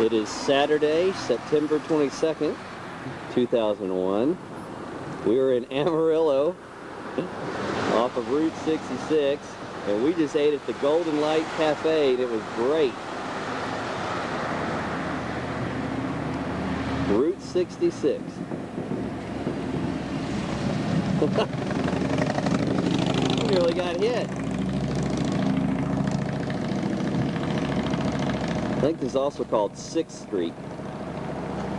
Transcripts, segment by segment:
It is Saturday, September 22nd, 2001. We are in Amarillo off of Route 66, and we just ate at the Golden Light Cafe, and it was great. Route 66. Nearly got hit. I think this is also called 6th Street.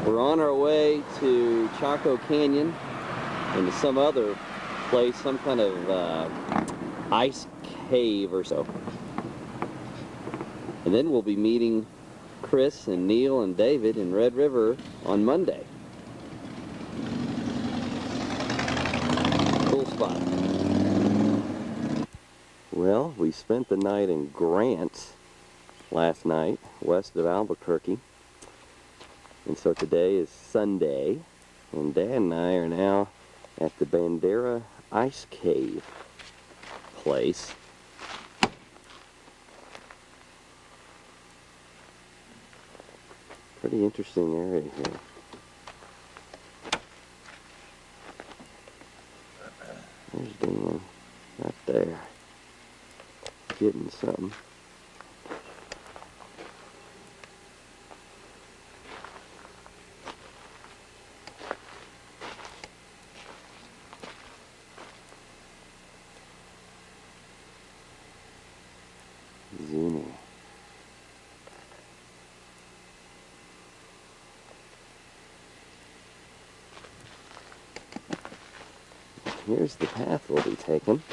We're on our way to Chaco Canyon and to some other place, some kind of ice cave or so. And then we'll be meeting Chris and Neil and David in Red River on Monday. Cool spot. Well, we spent the night in Grant last night, west of Albuquerque. And so today is Sunday, and Dad and I are now at the Bandera Ice Cave place. Pretty interesting area here. There's Dan right there, getting something. Zooming. Here's the path we'll be taking.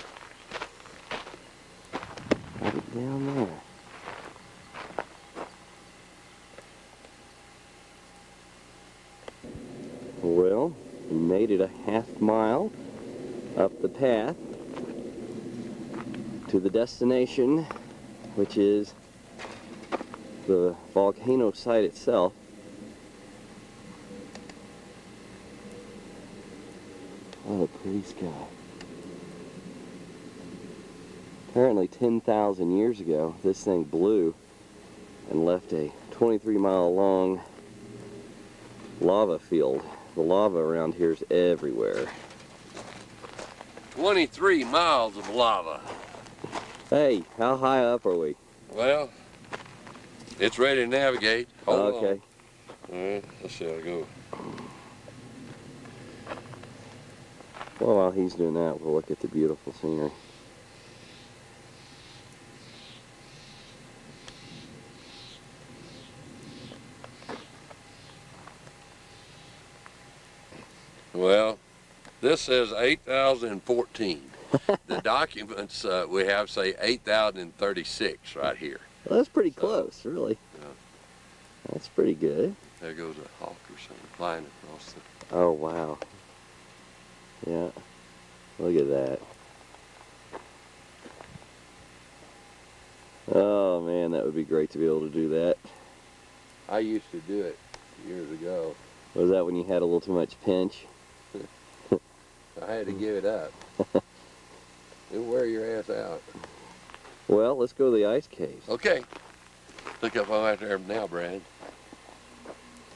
Right down there. Well, we made it a half mile up the path to the destination, which is the volcano site itself. What a pretty sky. Apparently 10,000 years ago, this thing blew and left a 23-mile long lava field. The lava around here is everywhere. 23 miles of lava. Hey, how high up are we? Well, it's ready to navigate. Hold okay. on. All right, let's see how it goes. Well, while he's doing that, we'll look at the beautiful scenery. Well, this says 8,014. The documents we have say 8,036 right here. Well, that's pretty close, really. Yeah. That's pretty good. There goes a hawk or something flying across the... Oh, wow. Yeah. Look at that. Oh, man, that would be great to be able to do that. I used to do it years ago. Was that when you had a little too much pinch? I had to give it up. It'll wear your ass out. Well, let's go to the ice caves. Okay. Look up out there now, Brad.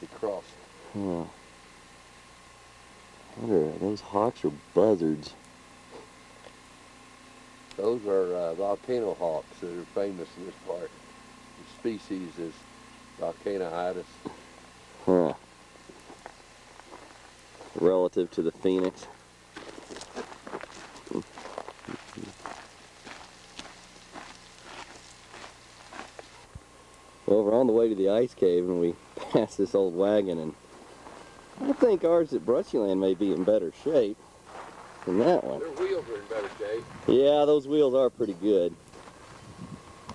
Across. Huh. I wonder, are those hawks or buzzards? Those are volcano hawks that are famous in this part. The species is volcanoides. Huh. Relative to the phoenix. Well, we're on the way to the ice cave and we passed this old wagon, and I think ours at Brushyland may be in better shape than that one. Their wheels are in better shape. Yeah, those wheels are pretty good.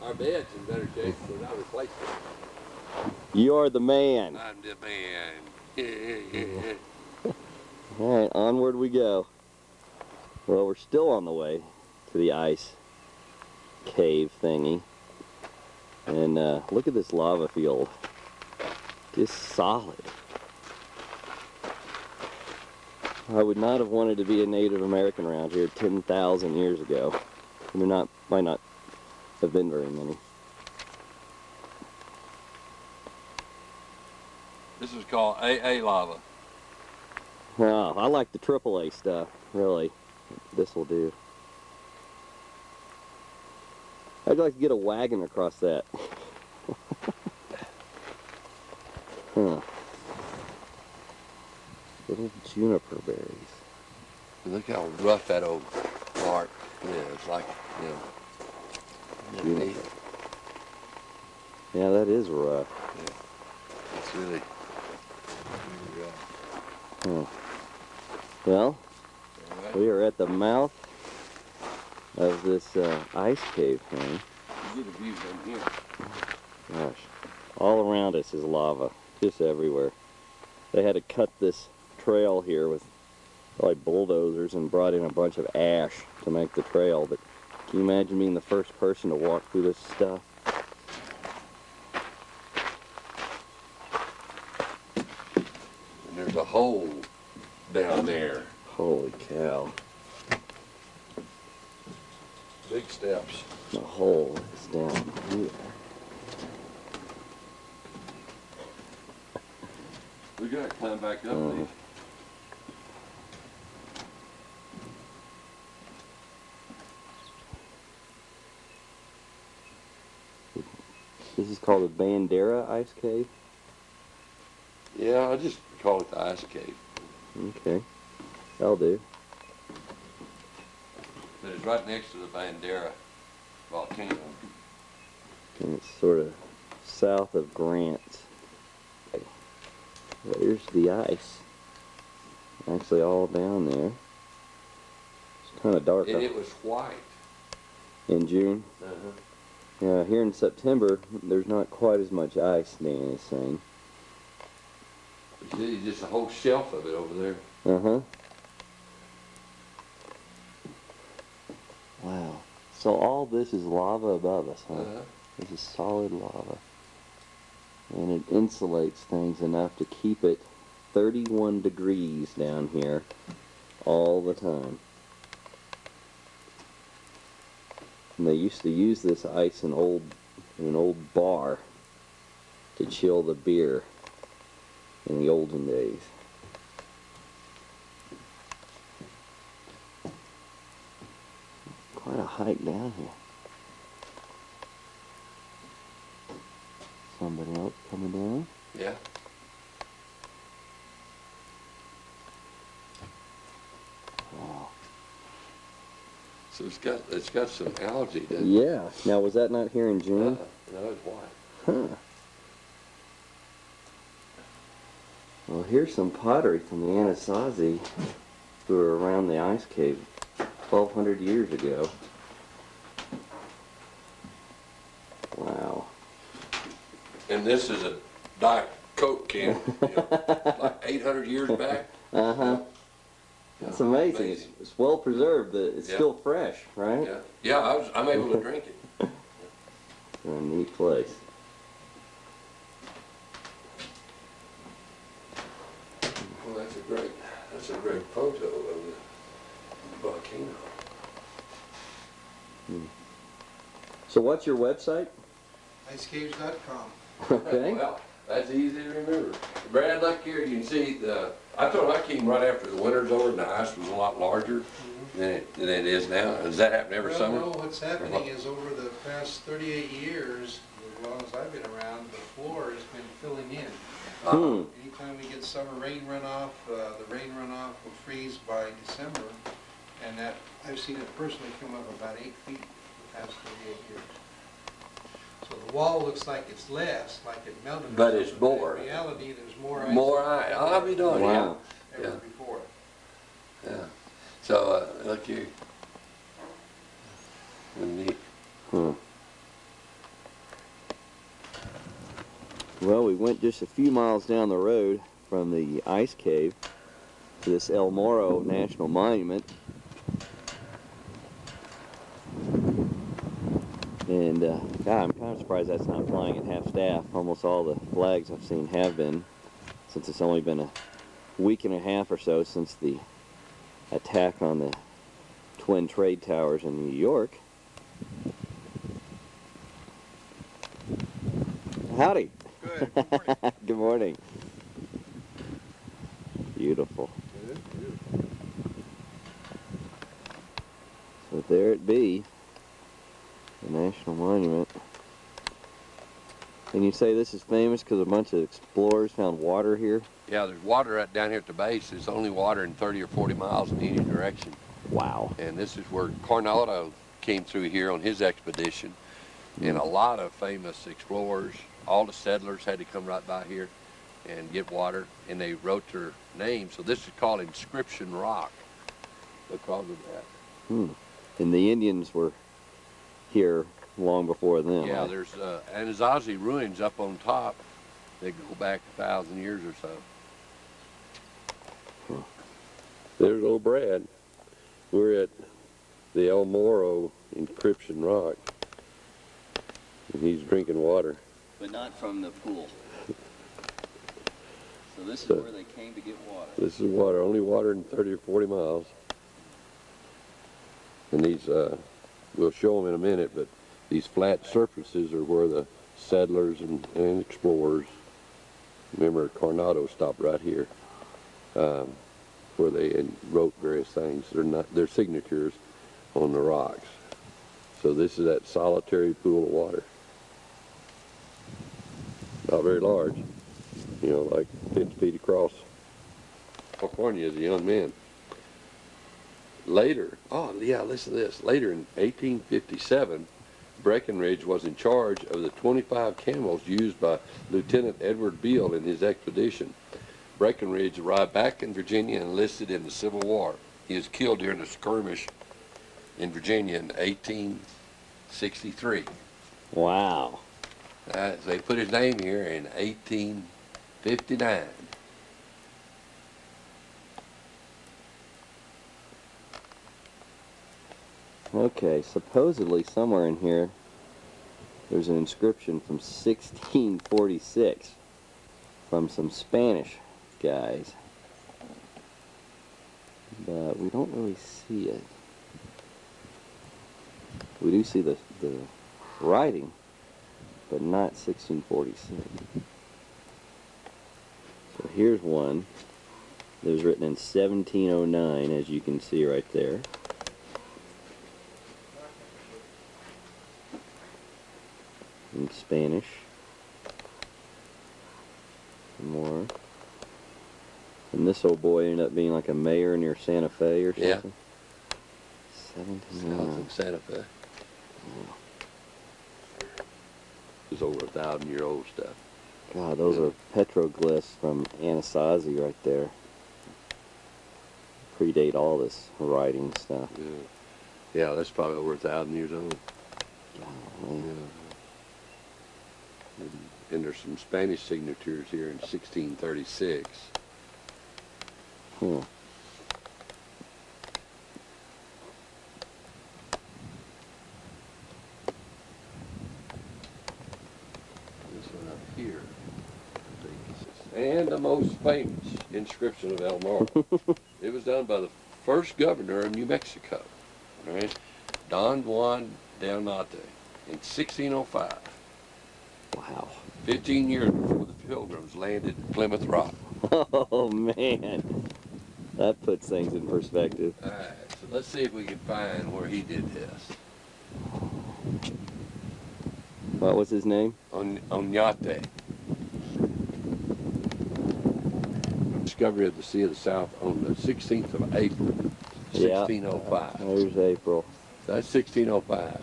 Our bed's in better shape, so I replaced it. You're the man. I'm the man. All right, onward we go. Well, we're still on the way to the ice cave thingy. And look at this lava field. Just solid. I would not have wanted to be a Native American around here 10,000 years ago. There might not have been very many. This is called AA lava. Oh, I like the AAA stuff, really. This will do. I'd like to get a wagon across that. Huh. Little juniper berries. Look how rough that old bark is. Like, you know. Isn't that neat? Juniper. Yeah, that is rough. Yeah. It's really rough. Huh. Well, All right. we are at the mouth of this ice cave thing. You get a view from here. Gosh, all around us is lava, just everywhere. They had to cut this trail here with like bulldozers and brought in a bunch of ash to make the trail, but can you imagine being the first person to walk through this stuff? And there's a hole down there. Holy cow. Big steps. The hole is down here. We gotta climb back up Uh-huh. these. This is called the Bandera Ice Cave. Yeah, I'll just call it the ice cave. Okay, that'll do. But it's right next to the Bandera volcano. And it's sort of south of Grant. There's the ice. Actually all down there. It's kind of dark And it was white. in June. Uh-huh. Yeah, here in September, there's not quite as much ice, Dan is saying. You see, just a whole shelf of it over there. Uh-huh. Wow. So all this is lava above us, huh? Uh-huh. This is solid lava. And it insulates things enough to keep it 31 degrees down here all the time. And they used to use this ice in an old bar to chill the beer in the olden days. Quite a hike down here. Somebody else coming down? Yeah. Wow. So it's got some algae, doesn't it? Yeah. Now, was that not here in June? No, it's white. Huh. Well, here's some pottery from the Anasazi who were around the ice cave 1,200 years ago. Wow. And this is a Diet Coke can, you know, like 800 years back. Uh-huh. That's amazing. It's well preserved. It's Yeah. still fresh, right? Yeah, yeah. I'm able to drink it. It's a neat place. Well, that's a great photo of the volcano. So what's your website? icecaves.com. Okay. Well, that's easy to remember. Brad, look here, you can see I told him I came right after the winter's over and the ice was a lot larger than it is now. Does that happen every Well, summer? no, what's happening is over the past 38 years, as long as I've been around, the floor has been filling in. Hmm. Anytime we get summer rain runoff, the rain runoff will freeze by December, and that, I've seen it personally come up about 8 feet the past 38 years. So the wall looks like it's less, like it melted. or But it's something, but more. in reality, there's more ice. More ice. I'll be darned. Wow. Ever Yeah. before. Yeah. So, look here. Neat. Huh. Well, we went just a few miles down the road from the ice cave to this El Morro National Monument. And, God, I'm kind of surprised that's not flying at half staff. Almost all the flags I've seen have been, since it's only been a week and a half or so since the attack on the Twin Trade Towers in New York. Howdy. Good, good morning. Good morning. beautiful. It is beautiful. So there it be, the National Monument. And you say this is famous because a bunch of explorers found water here? Yeah, there's water right down here at the base. There's only water in 30 or 40 miles in any direction. Wow. And this is where Coronado came through here on his expedition. And a lot of famous explorers, all the settlers had to come right by here and get water. And they wrote their name. So this is called Inscription Rock because of that. And the Indians were here long before them. Yeah, right? there's Anasazi ruins up on top. They go back 1,000 years or so. There's old Brad. We're at the El Moro Inscription Rock. And he's drinking water. But not from the pool. So this is So- where they came to get water. This is water, only water in 30 or 40 miles. And these, we'll show them in a minute, but these flat surfaces are where the settlers and explorers, remember Coronado stopped right here, where they wrote various things. They're signatures on the rocks. So this is that solitary pool of water. Not very large, you know, like 50 feet across. California as a young man. Later, oh yeah, listen to this. Later in 1857, Breckinridge was in charge of the 25 camels used by Lieutenant Edward Beale in his expedition. Breckinridge arrived back in Virginia and enlisted in the Civil War. He was killed during a skirmish in Virginia in 1863. Wow. They put his name here in 1859. Okay, supposedly somewhere in here there's an inscription from 1646 from some Spanish guys. But we don't really see it. We do see the writing, but not 1646. So here's one that was written in 1709, as you can see right there. In Spanish. Some more. And this old boy ended up being like a mayor near Santa Fe or something. Yeah. 1709. South of Santa Fe. It's over 1,000-year-old stuff. God, those are petroglyphs from Anasazi right there. Predate all this writing stuff. Yeah, that's probably over 1,000 years old. Golly. And there's some Spanish signatures here in 1636. Huh. This one up here. And the most famous inscription of El Moro. It was done by the first governor of New Mexico, right? Don Juan del Norte in 1605. Wow. 15 years before the Pilgrims landed at Plymouth Rock. Oh, man. That puts things in perspective. All right, so let's see if we can find where he did this. What was his name? Oñate. Discovery of the Sea of the South on the 16th of April, Yeah. 1605. There's April. That's 1605.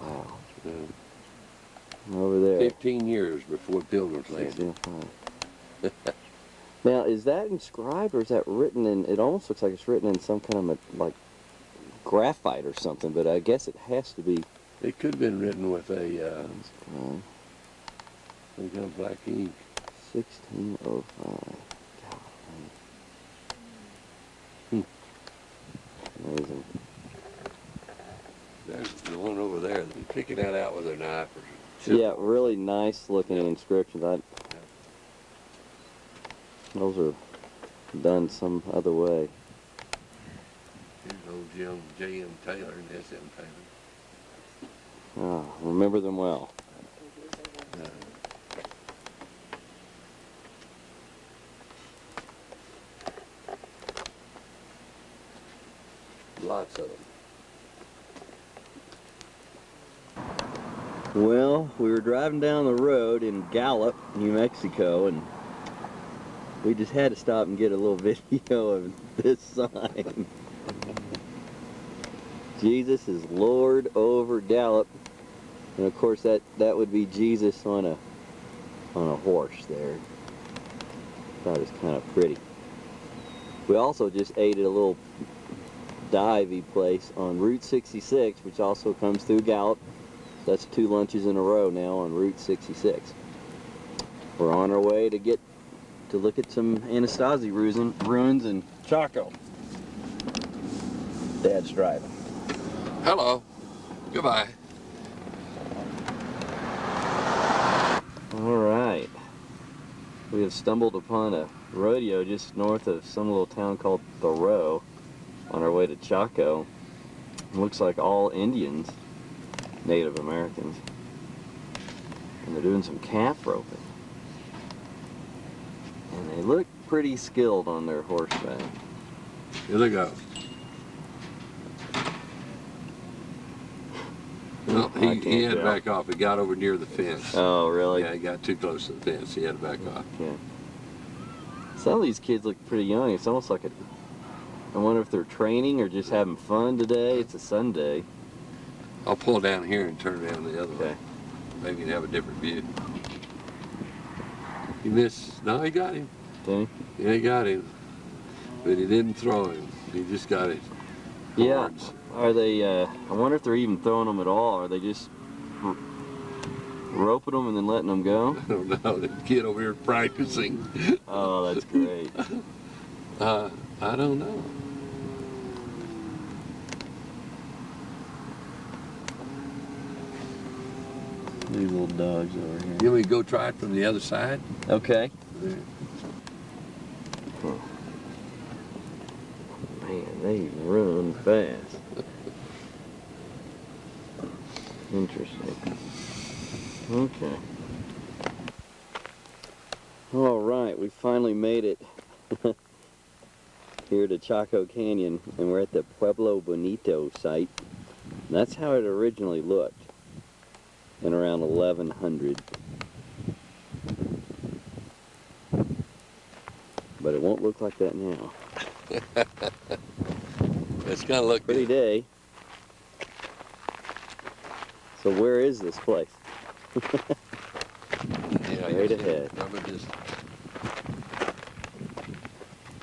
Wow. Uh, Over there. 15 years before Pilgrims landed. 1605. Now, is that inscribed or is that written in, it almost looks like it's written in some kind of like graphite or something, but I guess it has to be. It could have been written with a Inscribed. some kind of black ink. 1605. Golly. Amazing. There's the one over there. They're picking that out with a knife or Yeah, really nice looking inscriptions. Those are done some other way. Here's old J.M. Taylor and S.M. Taylor. Oh, remember them well. Lots of them. Well, we were driving down the road in Gallup, New Mexico, and we just had to stop and get a little video of this sign. Jesus is Lord over Gallup. And of course that would be Jesus on a horse there. Thought it was kind of pretty. We also just ate at a little divey place on Route 66, which also comes through Gallup. That's 2 lunches in a row now on Route 66. We're on our way to look at some Anastasi ruins in Chaco. Dad's driving. Hello. Goodbye. All right. We have stumbled upon a rodeo just north of some little town called Thoreau on our way to Chaco. It looks like all Indians, Native Americans. And they're doing some calf roping. And they look pretty skilled on their horseback. Here they go. No, he had to back off. He got over near the fence. Oh, really? Yeah, he got too close to the fence. He had to back off. Yeah. Some of these kids look pretty young. It's almost like I wonder if they're training or just having fun today. It's a Sunday. I'll pull down here and turn around the other Okay. way. Maybe you can have a different view. He missed. No, he got him. Danny? Yeah, he got him. But he didn't throw him. He just got his Yeah. horns. Are they, I wonder if they're even throwing them at all. Are they just roping them and then letting them go? I don't know. The kid over here practicing. Oh, that's great. I don't know. These little dogs over here. You want me to go try it from the other side? Okay. There. Man, they run fast. Interesting. Okay. All right, we finally made it here to Chaco Canyon, and we're at the Pueblo Bonito site. And that's how it originally looked in around 1100. But it won't look like that now. It's gonna look Pretty good. day. So where is this place? Yeah, Right ahead. Remember this?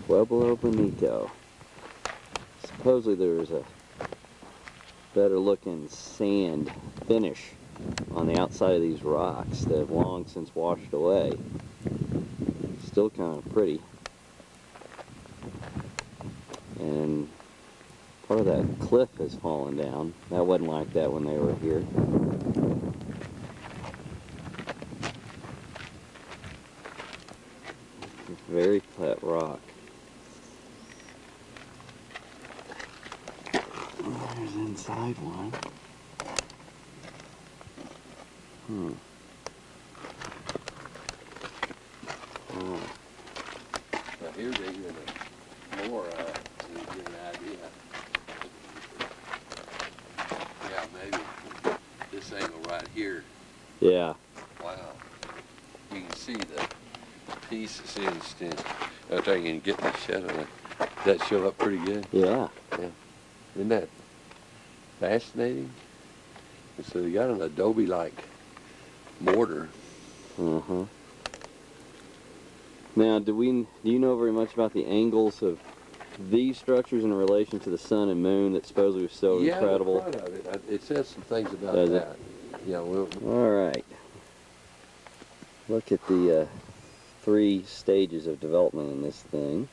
Pueblo Bonito. Supposedly there was a better looking sand finish on the outside of these rocks that have long since washed away. Still kind of pretty. And part of that cliff has fallen down. That wasn't like that when they were here. Very flat rock. There's inside one. Oh. Now here's even more so you get an idea. Yeah, maybe this angle right here. Yeah. Wow. You can see the piece is cinched in. I think you can get the shadow. Does that show up pretty good? Yeah. Isn't that fascinating? And so you got an adobe-like mortar. Uh-huh. Now, do you know very much about the angles of these structures in relation to the sun and moon that supposedly was so incredible? Yeah, the front of it. It says some things about Does it? that. Yeah, well, All right. Look at the 3 stages of development in this thing.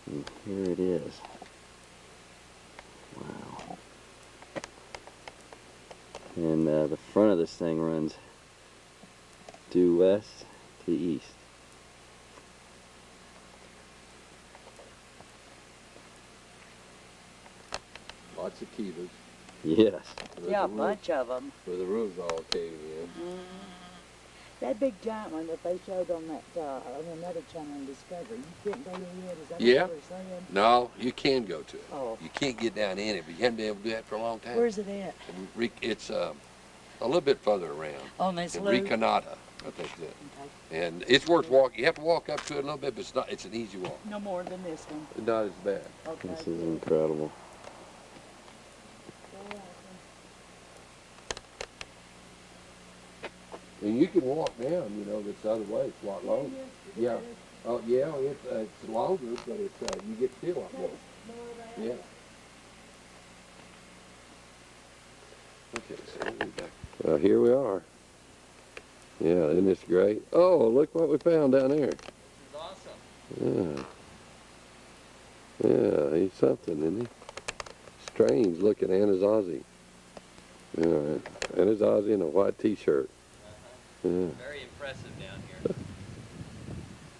And here it is. Wow. And the front of this thing runs due west to east. lots of kivas. Yes. Where Yeah, a the roof- bunch of them. Where the roof's all caved in. That big giant one that they showed on that on another channel on Discovery, you can't go to it. Is that Yeah. what they were saying? No, you can go to it. Oh. You can't get down in it, but you haven't been able to do that for a long time. Where's it at? It's a little bit further around. On this In loop? Recanata, I think that's it. Okay. And it's worth walking. You have to walk up to it a little bit, but it's an easy walk. No more than this one. Not as bad. Okay. This is incredible. And you can walk down, this other way. It's a lot longer. Yeah. Oh, yeah, it's longer, but you get still a lot more. Yeah. Okay, so we'll be back. Here we are. Yeah, isn't this great? Oh, look what we found down there. This is awesome. Yeah. Yeah, he's something, isn't he? Strange looking Anasazi. Yeah, Anasazi in a white t-shirt. Yeah. Very impressive down here.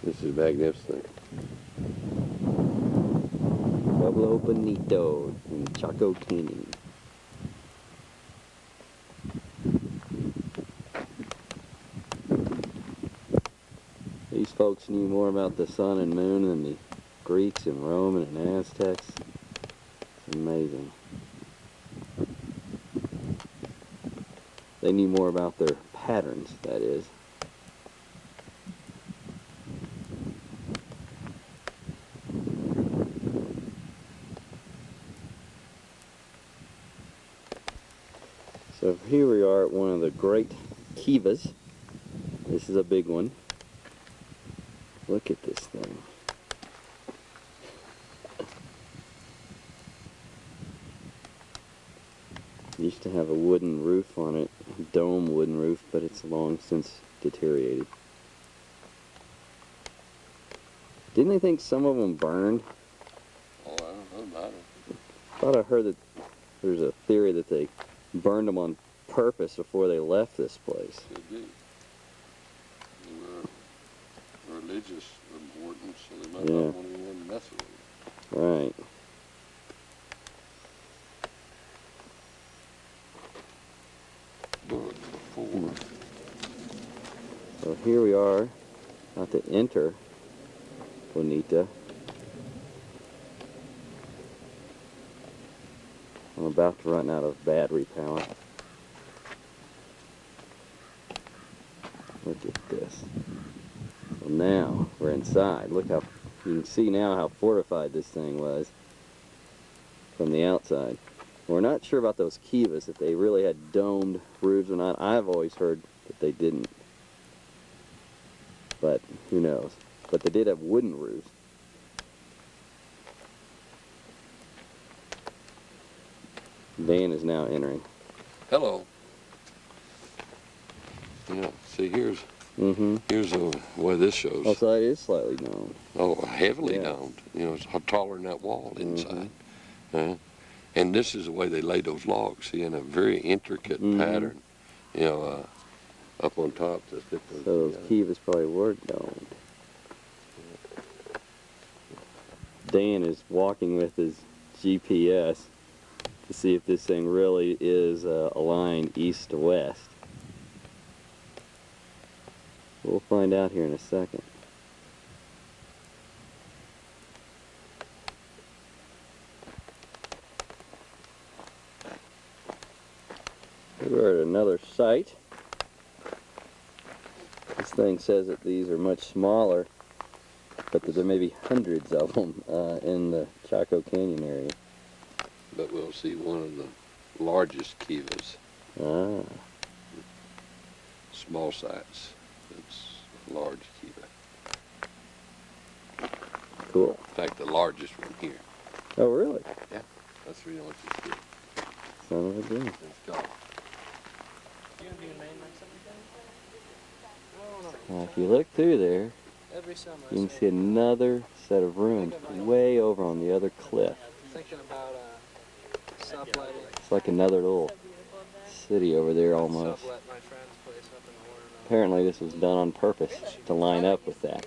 This is magnificent. Pueblo Bonito in Chaco Canyon. These folks knew more about the sun and moon than the Greeks and Roman and Aztecs. It's amazing. They knew more about their patterns, that is. So here we are at one of the great kivas. This is a big one. Look at this thing. Used to have a wooden roof on it, dome wooden roof, but it's long since deteriorated. Didn't they think some of them burned? Oh, I don't know about it. I thought I heard that there's a theory that they burned them on purpose before they left this place. Could be. They were religious importance, so they might Yeah. not want anyone to mess with them. Right. Book 4. So here we are, about to enter Bonita. I'm about to run out of battery power. Look at this. So now we're inside. Look how, you can see now how fortified this thing was from the outside. We're not sure about those kivas, if they really had domed roofs or not. I've always heard that they didn't. But who knows? But they did have wooden roofs. Dan is now entering. Hello. Yeah, see, here's the way this shows. Oh, so it is slightly domed. Oh, heavily Yeah. domed. It's taller than that wall inside. And this is the way they lay those logs, see, in a very intricate pattern, up on top to fit those. So those kivas probably were domed. Dan is walking with his GPS to see if this thing really is aligned east to west. We'll find out here in a second. We're at another site. This thing says that these are much smaller, but that there may be hundreds of them in the Chaco Canyon area. But we'll see one of the largest kivas, Ah, small size. It's a large kiva. cool. In fact, the largest one here. Oh, really? That's the reason what you see. Son of a gun. It's called. Now, if you look through there, Every summer. you can see another set of ruins way over on the other cliff. Thinking about subletting. It's like another little city over there almost. Sublet my friend's place up in the Warden. Apparently this was done on purpose to line up with that.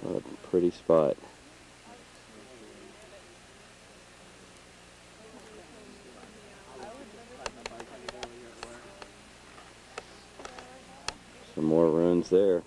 What a pretty spot. Some more ruins there.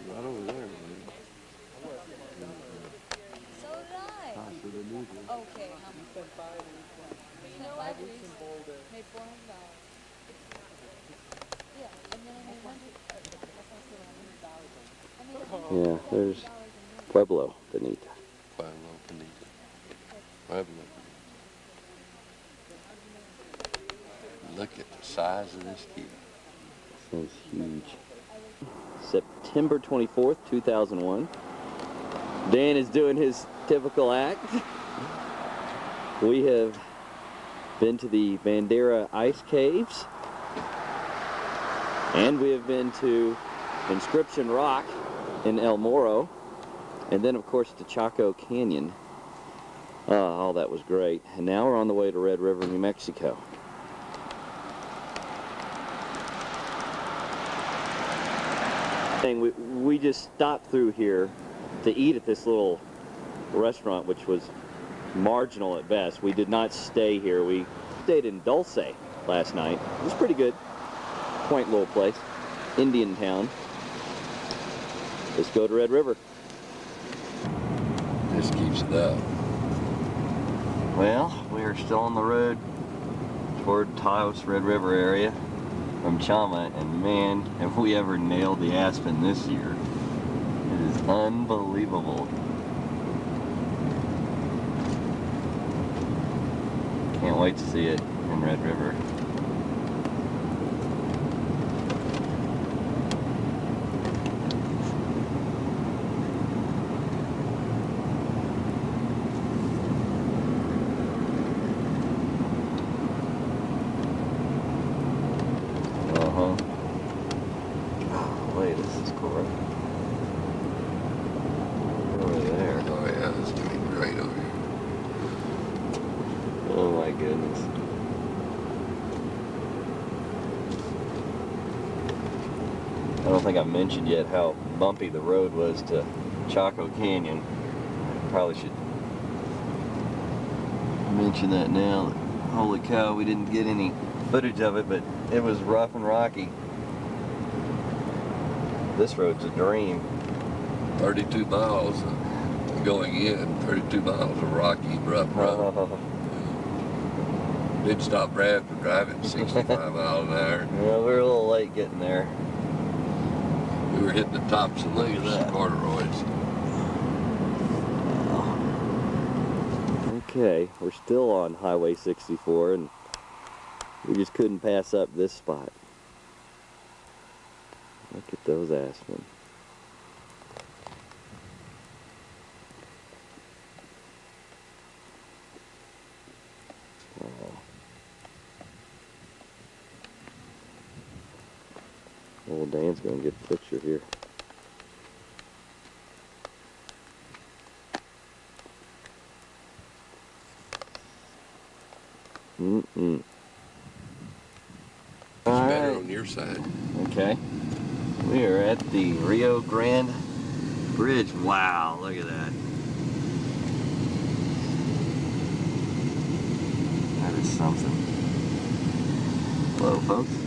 Right over there. So did I. Okay, how much? You know what? Made $400. Yeah, and then I made Yeah, there's Pueblo Bonita. Pueblo Bonita. Pueblo. Look at the size of this key. This thing's huge. September 24th, 2001. Dan is doing his typical act. We have been to the Bandera Ice Caves, and we have been to Inscription Rock in El Morro, and then of course to Chaco Canyon. All that was great. And now we're on the way to Red River, New Mexico. We just stopped through here to eat at this little restaurant, which was marginal at best. We did not stay here. We stayed in Dulce last night. It was pretty good. Quaint little place. Indian town. Let's go to Red River. This keeps it up. Well, we are still on the road toward Taos Red River area from Chama, and man, have we ever nailed the aspen this year. It is unbelievable. Can't wait to see it in Red River. Wait, this is cool. Over there. Oh yeah, this is gonna be great over here. Oh my goodness. I don't think I mentioned yet how bumpy the road was to Chaco Canyon. I probably should mention that now. Holy cow, we didn't get any footage of it, but it was rough and rocky. This road's a dream. 32 miles going in, 32 miles of rocky, rough road. Did stop Brad for driving 65 miles an hour. Yeah, we were a little late getting there. We were hitting the tops of Look at those that. corduroys. Okay, we're still on Highway 64, and we just couldn't pass up this spot. Look at those aspen. Wow. Old Dan's gonna get a picture here. Mm-mm. It's better on your side. Okay. We are at the Rio Grande Bridge. Wow, look at that. That is something. Hello, folks.